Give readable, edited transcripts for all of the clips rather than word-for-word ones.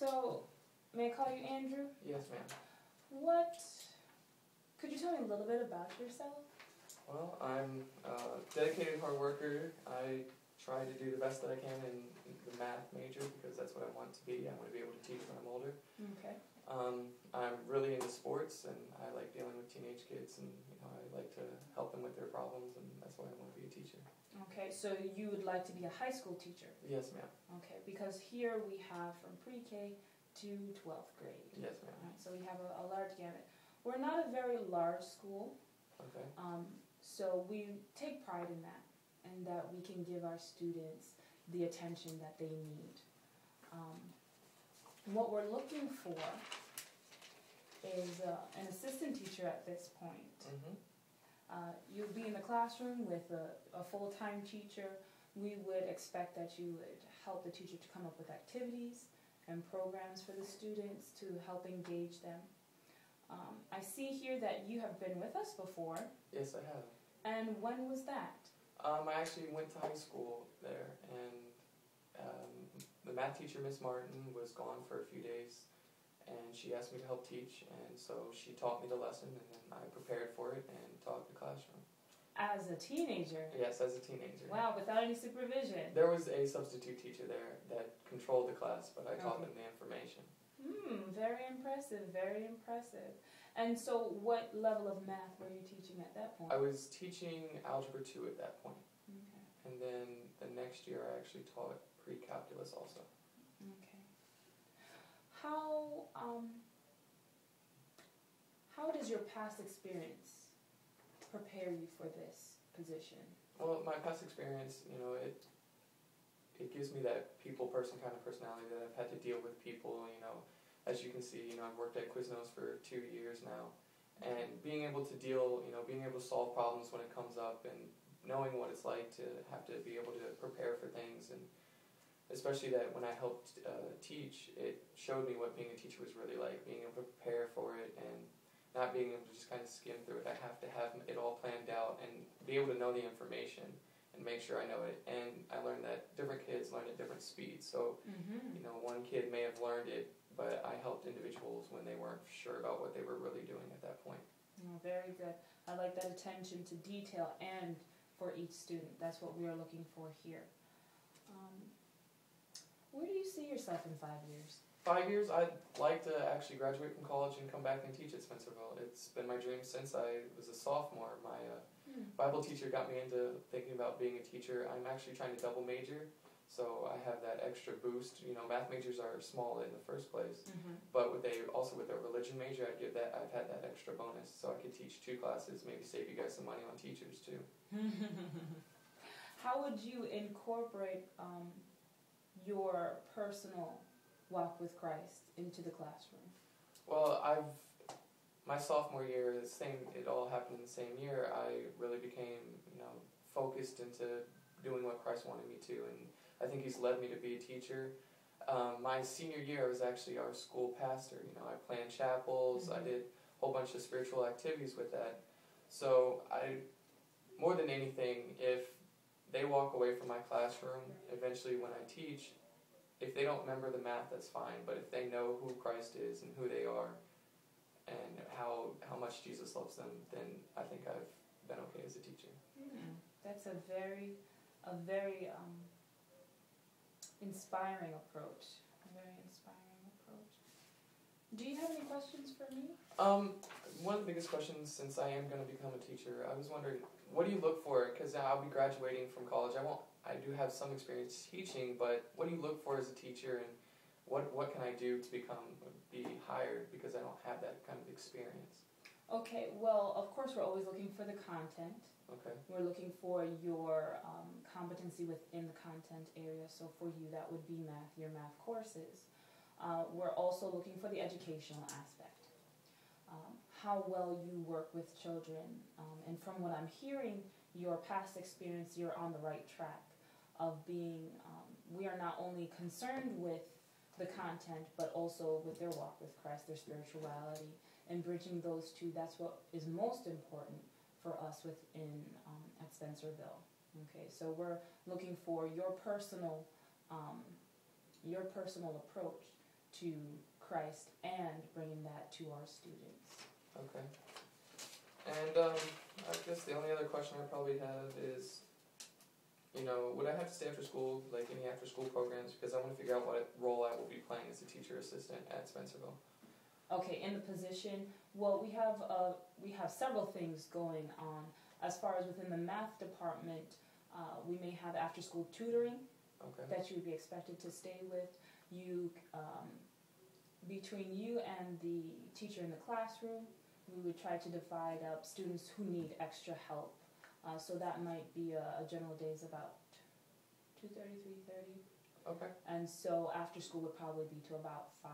So, may I call you Andrew? Yes, ma'am. Could you tell me a little bit about yourself? Well, I'm a dedicated hard worker. I try to do the best that I can in the math major because that's what I want to be. I want to be able to teach when I'm older. Okay. I'm really into sports, and I like dealing with teenage kids, and I like to help them with their problems, and that's why I want to be a teacher. Okay, so you would like to be a high school teacher? Yes, ma'am. Okay, because here we have from pre-K to 12th grade. Yes, ma'am. Right, so we have a large gamut. We're not a very large school, Okay. so we take pride in that, and that we can give our students the attention that they need. What we're looking for is an assistant teacher at this point. Mm-hmm. You'll be in the classroom with a full-time teacher. We would expect that you would help the teacher to come up with activities and programs for the students to help engage them. I see here that you have been with us before. Yes, I have. And when was that? I actually went to high school there, and the math teacher, Miss Martin, was gone for a few days, and she asked me to help teach, and so she taught me the lesson, and then I prepared for it and taught the classroom. As a teenager? Yes, as a teenager. Wow, without any supervision? There was a substitute teacher there that controlled the class, but I taught them the information. Very impressive, very impressive. And so what level of math were you teaching at that point? I was teaching Algebra 2 at that point. Okay. And then the next year I actually taught pre-calculus also. Okay. How does your past experience prepare you for this position? Well, my past experience, it gives me that people person kind of personality that I've had to deal with people, as you can see, I've worked at Quiznos for 2 years now, and being able to deal, being able to solve problems when it comes up, and knowing what it's like to have to be able to prepare for things, and especially that when I helped teach, it showed me what being a teacher was really like, being able to prepare for it, and not being able to just kind of skim through it. I have to have it all planned out and be able to know the information and make sure I know it. And I learned that different kids learn at different speeds. So, one kid may have learned it, but I helped individuals when they weren't sure about what they were really doing at that point. Very good. I like that attention to detail and for each student. That's what we are looking for here. Where do you see yourself in 5 years? 5 years, I'd like to actually graduate from college and come back and teach at Spencerville. It's been my dream since I was a sophomore. My Bible teacher got me into thinking about being a teacher. I'm actually trying to double major, so I have that extra boost. Math majors are small in the first place, but with a religion major, I've had that extra bonus, so I could teach 2 classes, maybe save you guys some money on teachers too. How would you incorporate your personal walk with Christ into the classroom? Well, my sophomore year, it all happened in the same year. I really became, focused into doing what Christ wanted me to, and I think He's led me to be a teacher. My senior year, I was actually our school pastor. I planned chapels. I did a whole bunch of spiritual activities with that. So more than anything, if they walk away from my classroom, eventually when I teach, if they don't remember the math, that's fine. But if they know who Christ is and who they are and how much Jesus loves them, then I think I've been okay as a teacher. That's a very inspiring approach. A very inspiring approach. Do you have any questions for me? One of the biggest questions, since I am going to become a teacher, I was wondering, what do you look for? Because I'll be graduating from college. I do have some experience teaching, but what do you look for as a teacher, and what can I do to be hired, because I don't have that kind of experience? Okay, well, of course we're always looking for the content. Okay. We're looking for your competency within the content area, so for you that would be math, your math courses. We're also looking for the educational aspect. How well you work with children, and from what I'm hearing, your past experience, you're on the right track of being, we are not only concerned with the content, but also with their walk with Christ, their spirituality, and bridging those two. That's what is most important for us within at Spencerville. Okay, so we're looking for your personal approach to Christ and bringing that to our students. Okay. And I guess the only other question I probably have is, you know, would I have to stay after school, like any after school programs? Because I want to figure out what role I will be playing as a teacher assistant at Spencerville. Okay, in the position, well, we have several things going on. As far as within the math department, we may have after school tutoring. Okay. That you would be expected to stay with. You, between you and the teacher in the classroom, we would try to divide up students who need extra help. So that might be a general days about 2:30, 3:30. Okay. And so after school would probably be to about 5,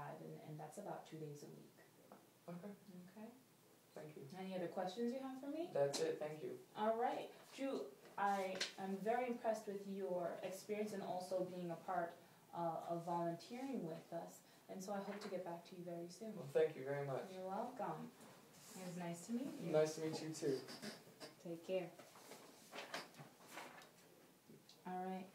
and that's about 2 days a week. Okay. Okay. Thank you. Any other questions you have for me? That's it. Thank you. All right. Drew, I am very impressed with your experience and also being a part of volunteering with us. And so I hope to get back to you very soon. Well, thank you very much. You're welcome. It was nice to meet you. Nice to meet you too. Take care. All right.